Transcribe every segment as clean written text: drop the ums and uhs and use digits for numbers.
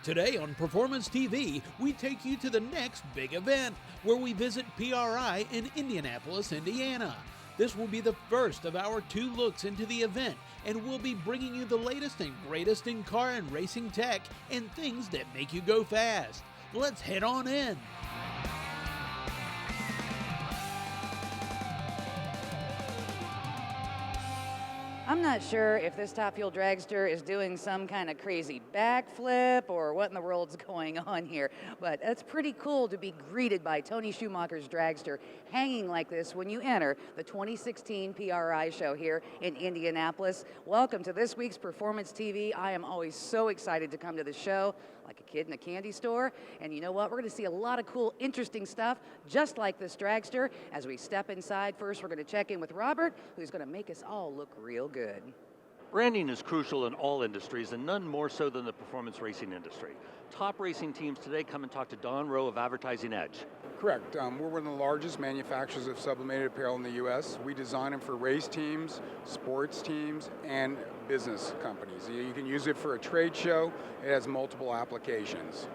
Today on Performance TV, we take you to the next big event, where we visit PRI in Indianapolis, Indiana. This will be the first of our 2 looks into the event, and we'll be bringing you the latest and greatest in car and racing tech and things that make you go fast. Let's head on in. I'm not sure if this Top Fuel dragster is doing some kind of crazy backflip or what in the world's going on here, but it's pretty cool to be greeted by Tony Schumacher's dragster hanging like this when you enter the 2016 PRI show here in Indianapolis. Welcome to this week's Performance TV. I am always so excited to come to the show, like a kid in a candy store. And you know what? We're going to see a lot of cool, interesting stuff, just like this dragster. As we step inside, first we're going to check in with Robert, who's going to make us all look real good. Branding is crucial in all industries, and none more so than the performance racing industry. Top racing teams today come and talk to Don Rowe of Advertising Edge. Correct. We're one of the largest manufacturers of sublimated apparel in the U.S. We design them for race teams, sports teams, and business companies. You can use it for a trade show. It has multiple applications.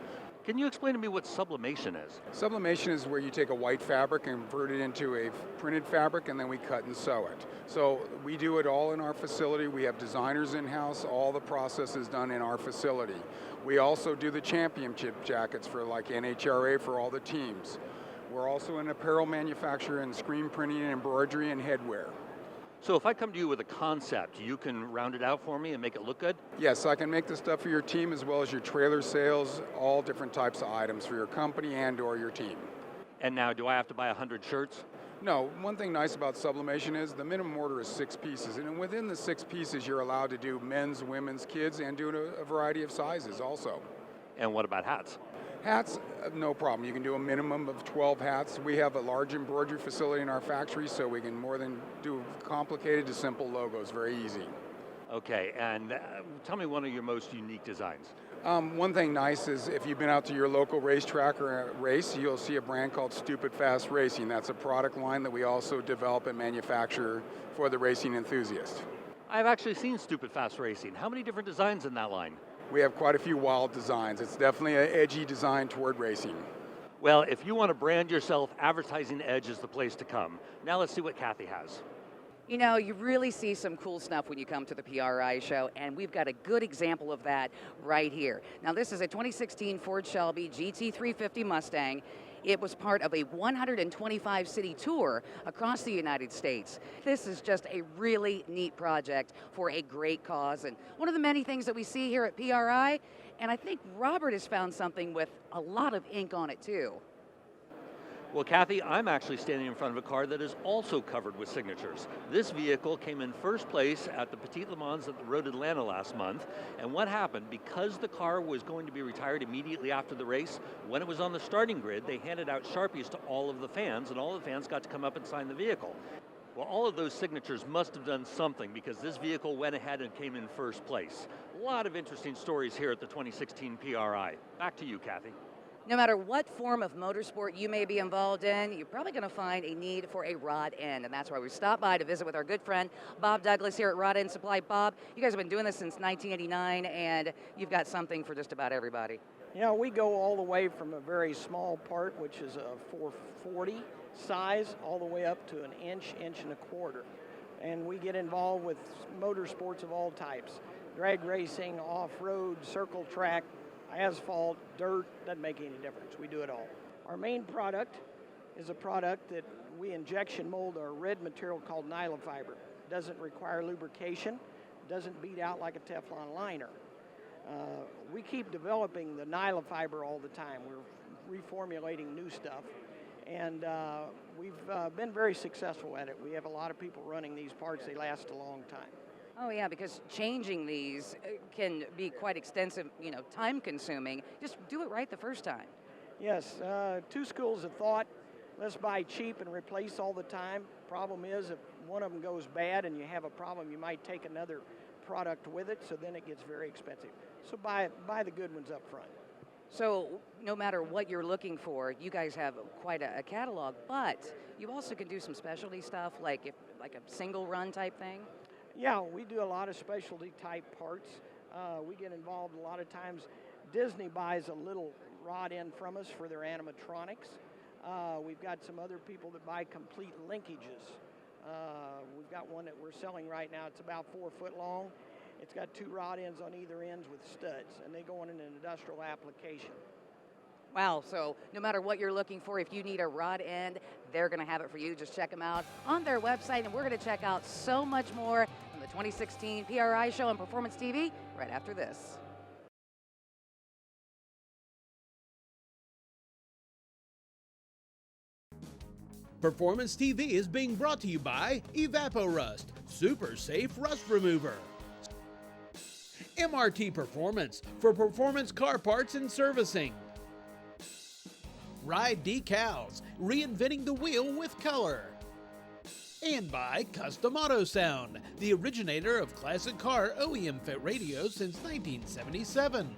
Can you explain to me what sublimation is? Sublimation is where you take a white fabric and convert it into a printed fabric, and then we cut and sew it. So we do it all in our facility. We have designers in-house. All the process is done in our facility. We also do the championship jackets for like NHRA for all the teams. We're also an apparel manufacturer in screen printing and embroidery and headwear. So if I come to you with a concept, you can round it out for me and make it look good? Yes, I can make the stuff for your team as well as your trailer sales, all different types of items for your company and or your team. And now, do I have to buy 100 shirts? No, one thing nice about sublimation is the minimum order is 6 pieces, and within the 6 pieces you're allowed to do men's, women's, kids, and do a variety of sizes also. And what about hats? Hats, no problem. You can do a minimum of 12 hats. We have a large embroidery facility in our factory, so we can more than do complicated to simple logos, very easy. Okay, and tell me one of your most unique designs. One thing nice is if you've been out to your local racetrack or a race, you'll see a brand called Stupid Fast Racing. That's a product line that we also develop and manufacture for the racing enthusiast. I've actually seen Stupid Fast Racing. How many different designs in that line? We have quite a few wild designs. It's definitely an edgy design toward racing. Well, if you want to brand yourself, Advertising Edge is the place to come. Now let's see what Kathy has. You know, you really see some cool stuff when you come to the PRI show, and we've got a good example of that right here. Now, this is a 2016 Ford Shelby GT350 Mustang. It was part of a 125-city tour across the United States. This is just a really neat project for a great cause, and one of the many things that we see here at PRI, and I think Robert has found something with a lot of ink on it too. Well, Kathy, I'm actually standing in front of a car that is also covered with signatures. This vehicle came in first place at the Petit Le Mans at the Road Atlanta last month. And what happened, because the car was going to be retired immediately after the race, when it was on the starting grid, they handed out Sharpies to all of the fans, and all the fans got to come up and sign the vehicle. Well, all of those signatures must have done something, because this vehicle went ahead and came in first place. A lot of interesting stories here at the 2016 PRI. Back to you, Kathy. No matter what form of motorsport you may be involved in, you're probably going to find a need for a rod end, and that's why we stopped by to visit with our good friend Bob Douglas here at Rod End Supply. Bob, you guys have been doing this since 1989, and you've got something for just about everybody. Yeah, we go all the way from a very small part, which is a 440 size, all the way up to an inch, inch and a quarter. And we get involved with motorsports of all types: drag racing, off-road, circle track, asphalt, dirt, doesn't make any difference. We do it all. Our main product is a product that we injection mold our red material called nylon fiber. It doesn't require lubrication, doesn't beat out like a Teflon liner. We keep developing the nylon fiber all the time. We're reformulating new stuff, and we've been very successful at it. We have a lot of people running these parts. They last a long time. Oh yeah, because changing these can be quite extensive, time consuming. Just do it right the first time. Yes, 2 schools of thought. Let's buy cheap and replace all the time. Problem is, if one of them goes bad and you have a problem, you might take another product with it, so then it gets very expensive. So buy the good ones up front. So no matter what you're looking for, you guys have quite a catalog, but you also can do some specialty stuff like a single run type thing. Yeah, we do a lot of specialty type parts. We get involved a lot of times Disney buys a little rod end from us for their animatronics. We've got some other people that buy complete linkages. We've got one that we're selling right now. It's about 4 foot long. It's got 2 rod ends on either ends with studs, and they go in an industrial application. Wow, so no matter what you're looking for, if you need a rod end, they're going to have it for you. Just check them out on their website, and we're going to check out so much more from the 2016 PRI show on Performance TV right after this. Performance TV is being brought to you by EvapoRust, super safe rust remover. MRT Performance for performance car parts and servicing. Ride Decals, reinventing the wheel with color. And by Custom Auto Sound, the originator of classic car OEM fit radios since 1977.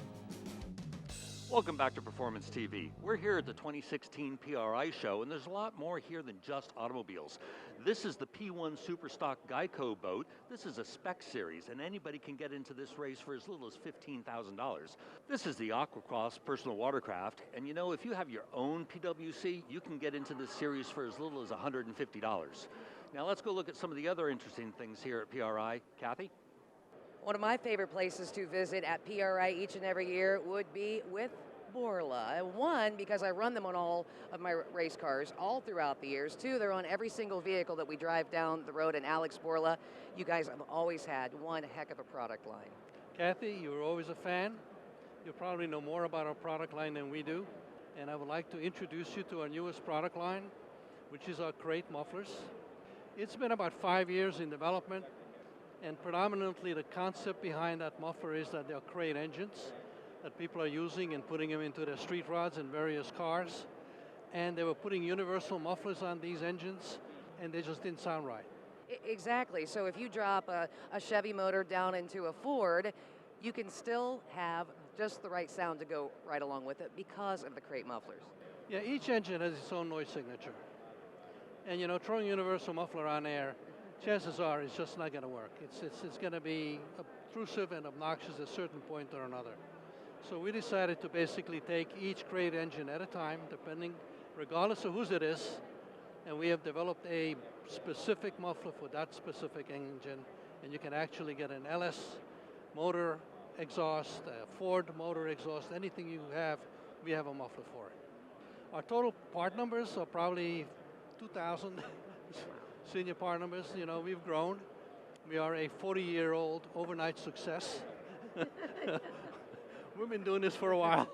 Welcome back to Performance TV. We're here at the 2016 PRI show, and there's a lot more here than just automobiles. This is the P1 Superstock Geico boat. This is a spec series, and anybody can get into this race for as little as $15,000. This is the Aquacross personal watercraft, and you know, if you have your own PWC, you can get into this series for as little as $150. Now let's go look at some of the other interesting things here at PRI. Kathy? One of my favorite places to visit at PRI each and every year would be with Borla. One, because I run them on all of my race cars all throughout the years. Two, they're on every single vehicle that we drive down the road. And Alex Borla, you guys have always had one heck of a product line. Kathy, you were always a fan. You probably know more about our product line than we do. And I would like to introduce you to our newest product line, which is our crate mufflers. It's been about 5 years in development. And predominantly the concept behind that muffler is that they're crate engines that people are using and putting them into their street rods in various cars. And they were putting universal mufflers on these engines, and they just didn't sound right. Exactly. So if you drop a Chevy motor down into a Ford, you can still have just the right sound to go right along with it because of the crate mufflers. Yeah, each engine has its own noise signature. And you know, throwing a universal muffler on air, chances are it's just not going to work. It's going to be obtrusive and obnoxious at a certain point or another. So we decided to basically take each crate engine at a time, regardless of whose it is, and we have developed a specific muffler for that specific engine, and you can actually get an LS motor exhaust, a Ford motor exhaust, anything you have, we have a muffler for it. Our total part numbers are probably 2,000. Senior part numbers, you know, we've grown. We are a 40-year-old overnight success. We've been doing this for a while.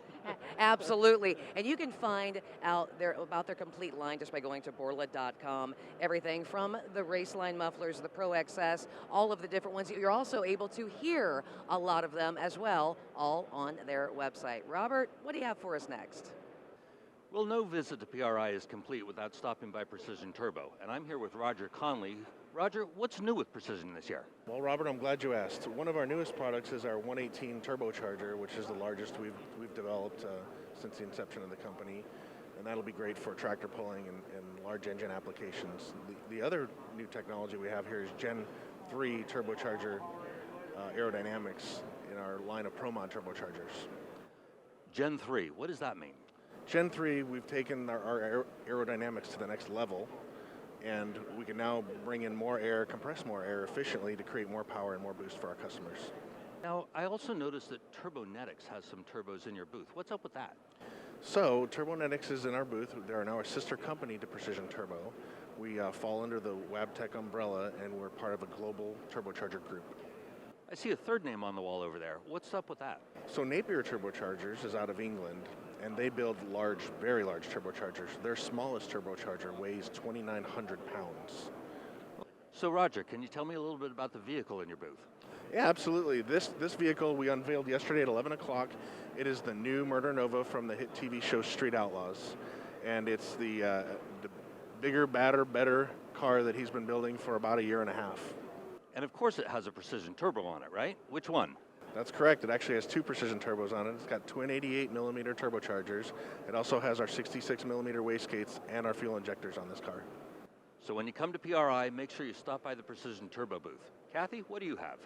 Absolutely. And you can find out about their complete line just by going to Borla.com. Everything from the Raceline mufflers, the Pro XS, all of the different ones. You're also able to hear a lot of them as well, all on their website. Robert, what do you have for us next? Well, no visit to PRI is complete without stopping by Precision Turbo, and I'm here with Roger Conley. Roger, what's new with Precision this year? Well, Robert, I'm glad you asked. One of our newest products is our 118 turbocharger, which is the largest we've developed since the inception of the company, and that'll be great for tractor pulling and large engine applications. The other new technology we have here is Gen 3 turbocharger aerodynamics in our line of ProMod turbochargers. Gen 3, what does that mean? Gen 3, we've taken our aerodynamics to the next level, and we can now bring in more air, compress more air efficiently to create more power and more boost for our customers. Now, I also noticed that Turbonetics has some turbos in your booth. What's up with that? So, Turbonetics is in our booth. They are now a sister company to Precision Turbo. We fall under the Wabtec umbrella, and we're part of a global turbocharger group. I see a third name on the wall over there. What's up with that? So Napier Turbochargers is out of England, and they build large, very large turbochargers. Their smallest turbocharger weighs 2,900 pounds. So Roger, can you tell me a little bit about the vehicle in your booth? Yeah, absolutely. This vehicle we unveiled yesterday at 11 o'clock. It is the new Murder Nova from the hit TV show Street Outlaws. And it's the bigger, badder, better car that he's been building for about a year and a half. And of course it has a Precision Turbo on it, right? Which one? That's correct. It actually has two Precision Turbos on it. It's got twin 88mm turbochargers. It also has our 66mm wastegates and our fuel injectors on this car. So when you come to PRI, make sure you stop by the Precision Turbo booth. Kathy, what do you have?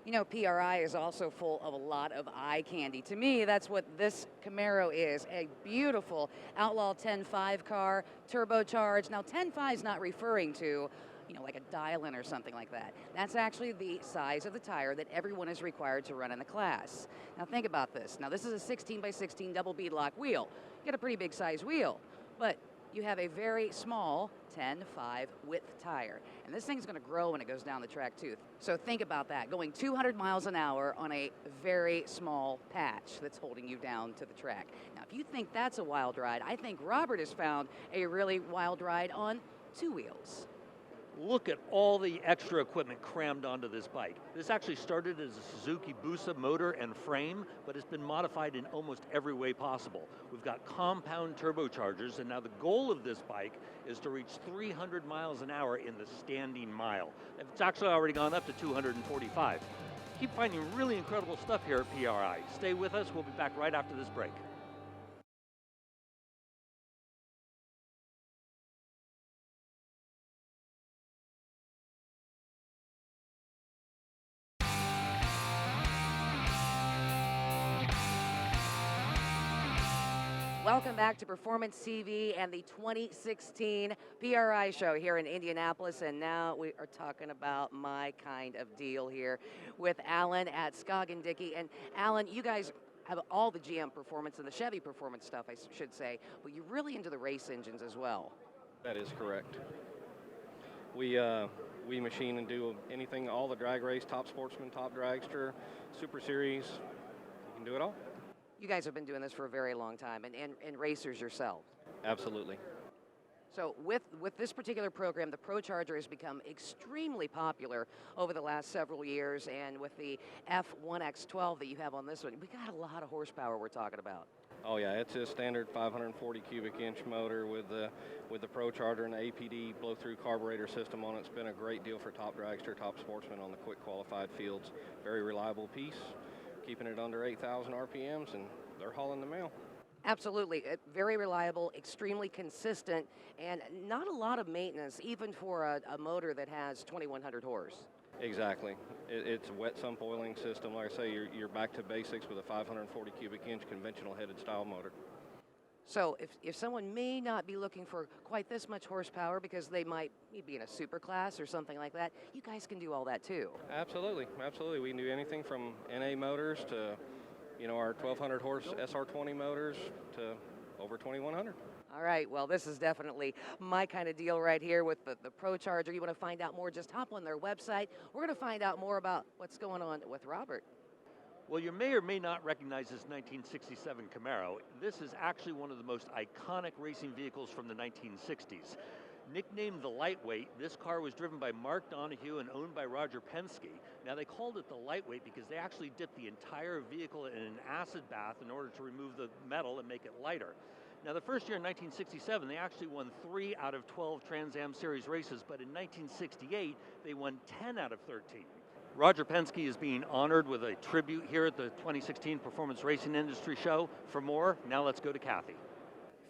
You know, PRI is also full of a lot of eye candy. To me, that's what this Camaro is, a beautiful Outlaw 10.5 car, turbocharged. Now, 10.5 is not referring to, you know, like a dial-in or something like that. That's actually the size of the tire that everyone is required to run in the class. Now, think about this. Now, this is a 16 by 16 double beadlock wheel. You got a pretty big size wheel, but you have a very small 10.5 width tire. And this thing's gonna grow when it goes down the track too. So think about that, going 200 miles an hour on a very small patch that's holding you down to the track. Now, if you think that's a wild ride, I think Robert has found a really wild ride on two wheels. Look at all the extra equipment crammed onto this bike. This actually started as a Suzuki Busa motor and frame, but it's been modified in almost every way possible. We've got compound turbochargers, and now the goal of this bike is to reach 300 miles an hour in the standing mile. It's actually already gone up to 245. Keep finding really incredible stuff here at PRI. Stay with us, we'll be back right after this break. Welcome back to Performance TV and the 2016 PRI show here in Indianapolis. And now we are talking about my kind of deal here with Alan at Scoggin Dickey. And Alan, you guys have all the GM performance and the Chevy performance stuff, I should say, but you're really into the race engines as well. That is correct. We machine and do anything, all the drag race, Top Sportsman, Top Dragster, Super Series. You can do it all. You guys have been doing this for a very long time, and racers yourselves. Absolutely. So with this particular program, the ProCharger has become extremely popular over the last several years, and with the F1X12 that you have on this one, we got a lot of horsepower we're talking about. Oh yeah, it's a standard 540 cubic inch motor with the ProCharger and the APD blow-through carburetor system on it. It's been a great deal for Top Dragster, Top Sportsman on the quick qualified fields. Very reliable piece, keeping it under 8,000 RPMs, and they're hauling the mail. Absolutely, very reliable, extremely consistent, and not a lot of maintenance, even for a motor that has 2,100 horse. Exactly. It's a wet sump oiling system. Like I say, you're back to basics with a 540 cubic inch conventional headed style motor. So if someone may not be looking for quite this much horsepower because they might be in a super class or something like that, you guys can do all that too. Absolutely, absolutely. We can do anything from NA motors to, you know, our 1,200 horse SR20 motors to over 2,100. All right, well, this is definitely my kind of deal right here with the ProCharger. You want to find out more, just hop on their website. We're going to find out more about what's going on with Robert. Well, you may or may not recognize this 1967 Camaro. This is actually one of the most iconic racing vehicles from the 1960s. Nicknamed the Lightweight, this car was driven by Mark Donohue and owned by Roger Penske. Now, they called it the Lightweight because they actually dipped the entire vehicle in an acid bath in order to remove the metal and make it lighter. Now, the first year in 1967, they actually won 3 out of 12 Trans Am Series races, but in 1968, they won 10 out of 13. Roger Penske is being honored with a tribute here at the 2016 Performance Racing Industry Show. For more, now let's go to Kathy.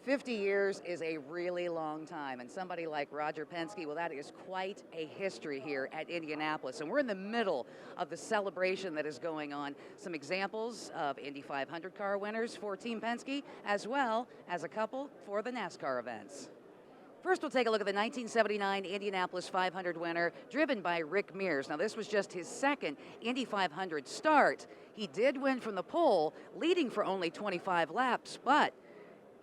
50 years is a really long time, and somebody like Roger Penske, well, that is quite a history here at Indianapolis. And we're in the middle of the celebration that is going on. Some examples of Indy 500 car winners for Team Penske, as well as a couple for the NASCAR events. First, we'll take a look at the 1979 Indianapolis 500 winner, driven by Rick Mears. Now, this was just his second Indy 500 start. He did win from the pole, leading for only 25 laps, but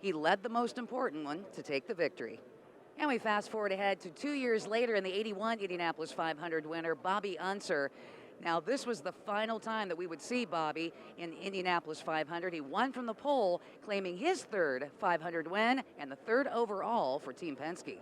he led the most important one to take the victory. And we fast forward ahead to 2 years later in the 81 Indianapolis 500 winner, Bobby Unser. Now, this was the final time that we would see Bobby in Indianapolis 500. He won from the pole, claiming his third 500 win and the third overall for Team Penske.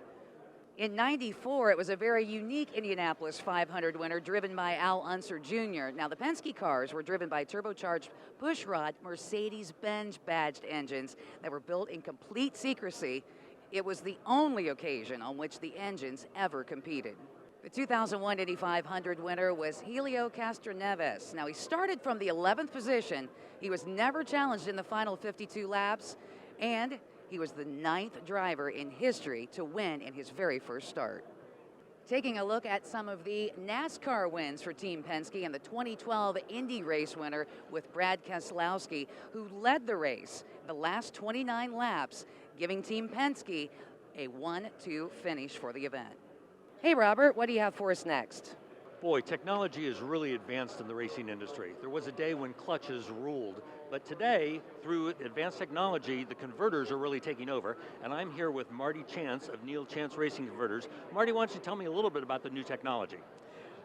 In '94, it was a very unique Indianapolis 500 winner driven by Al Unser Jr. Now, the Penske cars were driven by turbocharged pushrod Mercedes-Benz badged engines that were built in complete secrecy. It was the only occasion on which the engines ever competed. The 2001 Indy 500 winner was Helio Castroneves. Now, he started from the 11th position. He was never challenged in the final 52 laps, and he was the 9th driver in history to win in his very first start. Taking a look at some of the NASCAR wins for Team Penske and the 2012 Indy race winner with Brad Keselowski, who led the race the last 29 laps, giving Team Penske a 1-2 finish for the event. Hey Robert, what do you have for us next? Boy, technology has really advanced in the racing industry. There was a day when clutches ruled, but today, through advanced technology, the converters are really taking over, and I'm here with Marty Chance of Neil Chance Racing Converters. Marty, why don't you tell me a little bit about the new technology?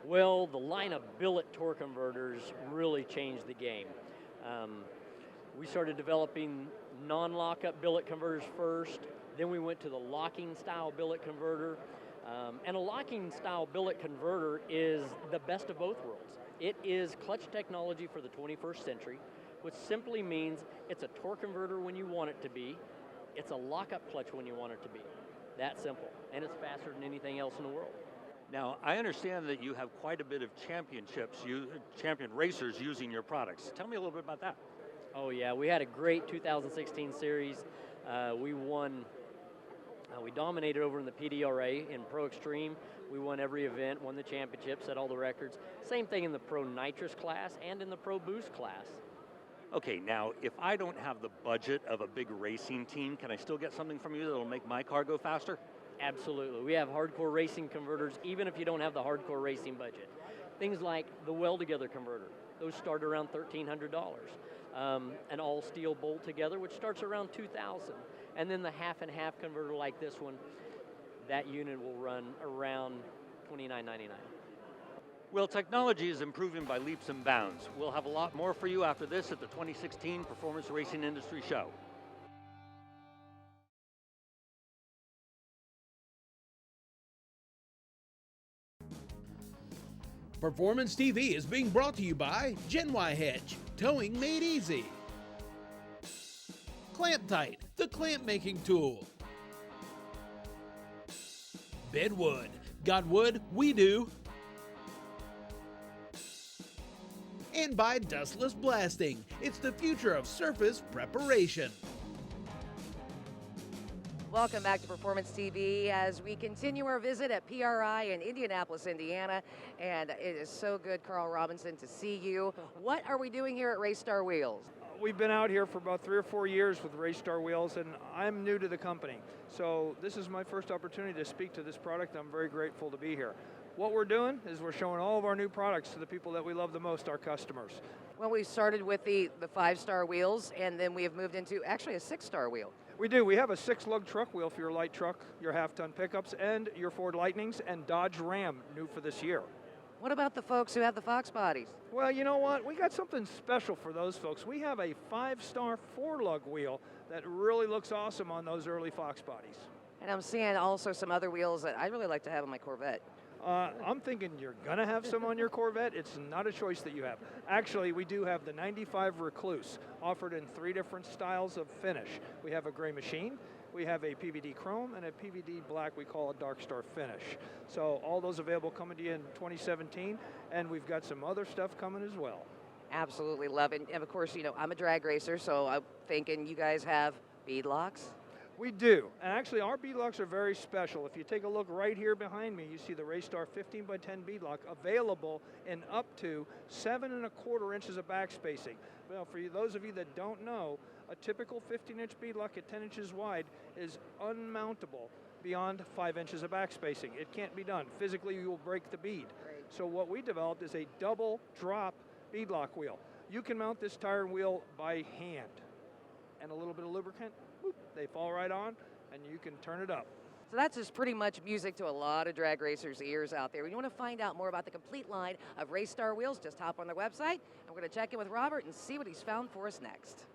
Well, the line of billet torque converters really changed the game. We started developing non-lockup billet converters first, then we went to the locking style billet converter. And a locking style billet converter is the best of both worlds. It is clutch technology for the 21st century, which simply means it's a torque converter when you want it to be, it's a lockup clutch when you want it to be. That simple, and it's faster than anything else in the world. Now, I understand that you have quite a bit of champion racers using your products. Tell me a little bit about that. Oh yeah, we had a great 2016 series. We won. We dominated over in the PDRA in Pro Extreme. We won every event, won the championship, set all the records. Same thing in the Pro Nitrous class and in the Pro Boost class. Okay, now, if I don't have the budget of a big racing team, can I still get something from you that'll make my car go faster? Absolutely. We have hardcore racing converters, even if you don't have the hardcore racing budget. Things like the weld-together converter. Those start around $1,300. An all-steel bolt together, which starts around $2,000. And then the half and half converter like this one, that unit will run around $29.99. Well, technology is improving by leaps and bounds. We'll have a lot more for you after this at the 2016 Performance Racing Industry Show. Performance TV is being brought to you by Gen-Y Hedge, towing made easy. Clamp Tight, the clamp making tool. Bedwood, got wood, we do. And by Dustless Blasting, it's the future of surface preparation. Welcome back to Performance TV as we continue our visit at PRI in Indianapolis, Indiana. And it is so good, Carl Robinson, to see you. What are we doing here at Race Star Wheels? We've been out here for about 3 or 4 years with Race Star Wheels, and I'm new to the company. So this is my first opportunity to speak to this product. I'm very grateful to be here. What we're doing is we're showing all of our new products to the people that we love the most, our customers. Well, we started with the 5-star wheels, and then we have moved into actually a 6-star wheel. We do. We have a 6-lug truck wheel for your light truck, your half-ton pickups, and your Ford Lightnings, and Dodge Ram, new for this year. What about the folks who have the Fox bodies? Well, you know what? We got something special for those folks. We have a 5-star 4-lug wheel that really looks awesome on those early Fox bodies. And I'm seeing also some other wheels that I'd really like to have on my Corvette. I'm thinking you're going to have some on your Corvette. It's not a choice that you have. Actually, we do have the 95 Recluse, offered in 3 different styles of finish. We have a gray machine, we have a PVD chrome, and a PVD black we call a Dark Star finish. So all those available coming to you in 2017, and we've got some other stuff coming as well. Absolutely love it. And of course, you know, I'm a drag racer, so I'm thinking you guys have beadlocks. We do, and actually our beadlocks are very special. If you take a look right here behind me, you see the Raystar 15x10 beadlock available in up to 7 1/4 inches of back spacing. Well, for you, those of you that don't know, a typical 15-inch beadlock at 10 inches wide is unmountable beyond 5 inches of back spacing. It can't be done. Physically, you will break the bead. Great. So what we developed is a double drop beadlock wheel. You can mount this tire and wheel by hand, and a little bit of lubricant, whoop, they fall right on, and you can turn it up. So that's just pretty much music to a lot of drag racers' ears out there. When you want to find out more about the complete line of Race Star wheels, just hop on their website. And we're going to check in with Robert and see what he's found for us next.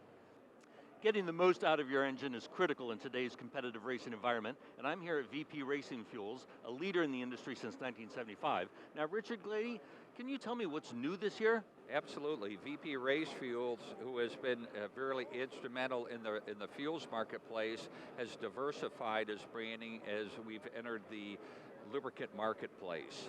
Getting the most out of your engine is critical in today's competitive racing environment, and I'm here at VP Racing Fuels, a leader in the industry since 1975. Now, Richard Glady, can you tell me what's new this year? Absolutely. VP Race Fuels, who has been very instrumental in the fuels marketplace, has diversified his branding as we've entered the lubricant marketplace.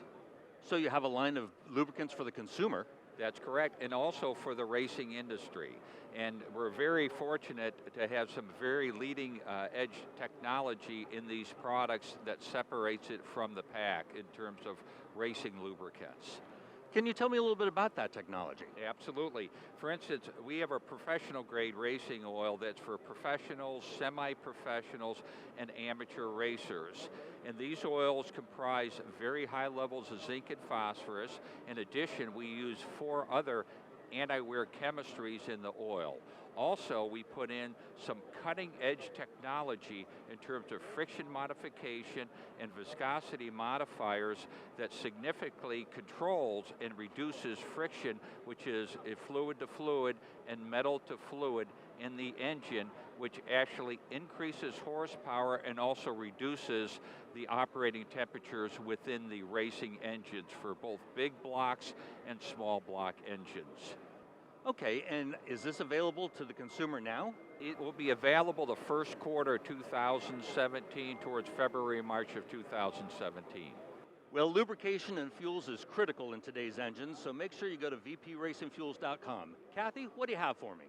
So you have a line of lubricants for the consumer. That's correct, and also for the racing industry. And we're very fortunate to have some very leading edge technology in these products that separates it from the pack in terms of racing lubricants. Can you tell me a little bit about that technology? Absolutely. For instance, we have a professional grade racing oil that's for professionals, semi-professionals, and amateur racers. And these oils comprise very high levels of zinc and phosphorus. In addition, we use 4 other anti-wear chemistries in the oil. Also, we put in some cutting-edge technology in terms of friction modification and viscosity modifiers that significantly controls and reduces friction, which is a fluid to fluid and metal to fluid in the engine, which actually increases horsepower and also reduces the operating temperatures within the racing engines for both big blocks and small block engines. Okay, and is this available to the consumer now? It will be available the first quarter 2017 towards February, March of 2017. Well, lubrication and fuels is critical in today's engines, so make sure you go to vpracingfuels.com. Kathy, what do you have for me?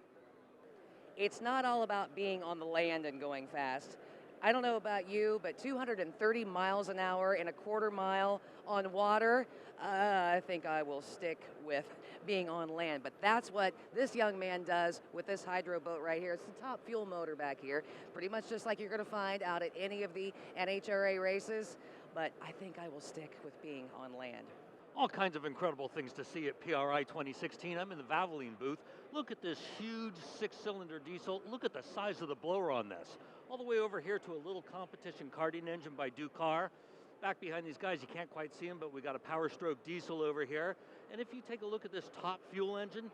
It's not all about being on the land and going fast. I don't know about you, but 230 miles an hour in a quarter mile on water, I think I will stick with being on land. But that's what this young man does with this hydro boat right here. It's the top fuel motor back here, pretty much just like you're going to find out at any of the NHRA races. But I think I will stick with being on land. All kinds of incredible things to see at PRI 2016. I'm in the Valvoline booth. Look at this huge 6-cylinder diesel. Look at the size of the blower on this. All the way over here to a little competition karting engine by Ducar. Back behind these guys, you can't quite see them, but we got a Power Stroke diesel over here. And if you take a look at this top fuel engine,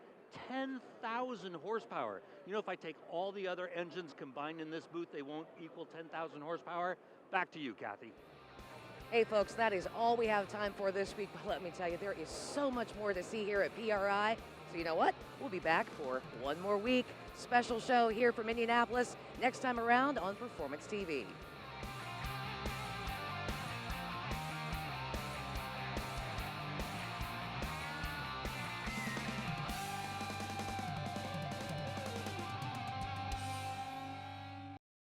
10,000 horsepower. You know, if I take all the other engines combined in this booth, they won't equal 10,000 horsepower. Back to you, Kathy. Hey folks, that is all we have time for this week, but let me tell you, there is so much more to see here at PRI. So you know what? We'll be back for one more week. Special show here from Indianapolis next time around on Performance TV.